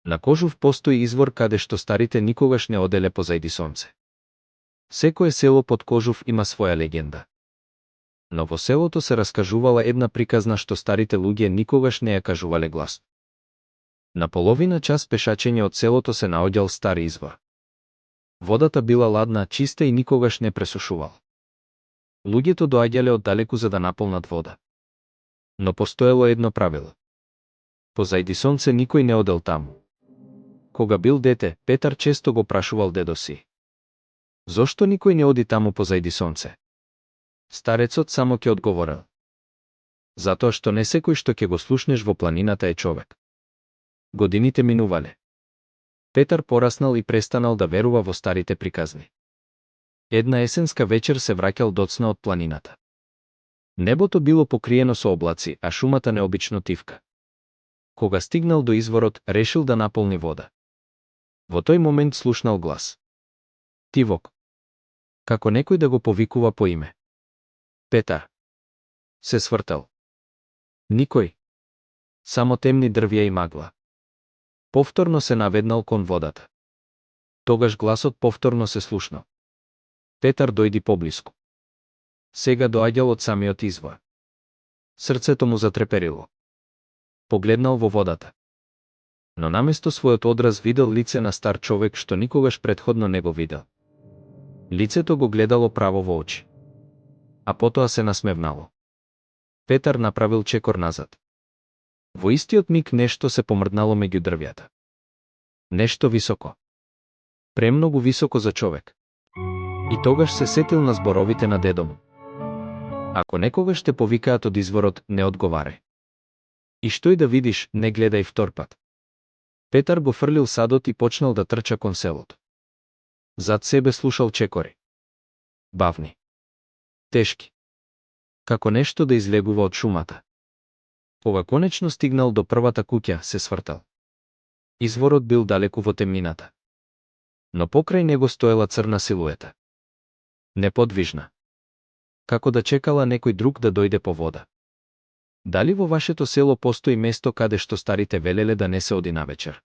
На Кожув постои извор каде што старите никогаш не оделе позајди сонце. Секое село под Кожув има своја легенда. Но во селото се раскажувала една приказна што старите луѓе никогаш не ја кажувале гласно. На половина час пешачење од селото се наоѓал стар извор. Водата била ладна, чиста и никогаш не пресушувал. Луѓето доаѓале од далеку за да наполнат вода. Но постоело едно правило. Позајди сонце никој не одел таму. Кога бил дете, Петар често го прашувал дедо си: зошто никој не оди таму позајди сонце? Старецот само ќе одговорил: затоа што не секој што ќе го слушнеш во планината е човек. Годините минувале. Петар пораснал и престанал да верува во старите приказни. Една есенска вечер се враќал доцна од планината. Небото било покриено со облаци, а шумата необично тивка. Кога стигнал до изворот, решил да наполни вода. Во тој момент слушнал глас. Тивок. Како некој да го повикува по име. Петар. Се свртал. Никој. Само темни дрвја и магла. Повторно се наведнал кон водата. Тогаш гласот повторно се слушнал. Петар дојди поблиску. Сега доаѓал од самиот извор. Срцето му затреперило. Погледнал во водата. Но наместо својот одраз видел лице на стар човек што никогаш претходно не го видел. Лицето го гледало право во очи. А потоа се насмевнало. Петар направил чекор назад. Во истиот миг нешто се помрднало меѓу дрвјата. Нешто високо. Премногу високо за човек. И тогаш се сетил на зборовите на дедо му. Ако некогаш те повикаат од изворот, не одговарај. И што и да видиш, не гледај втор пат. Петар го фрлил садот и почнал да трча кон селото. Зад себе слушал чекори. Бавни. Тешки. Како нешто да излегува од шумата. Кога конечно стигнал до првата куќа, се свртал. Изворот бил далеку во темнината. Но покрај него стоела црна силуета. Неподвижна. Како да чекала некој друг да дојде по вода. Дали во вашето село постои место каде што старите велеле да не се оди навечер?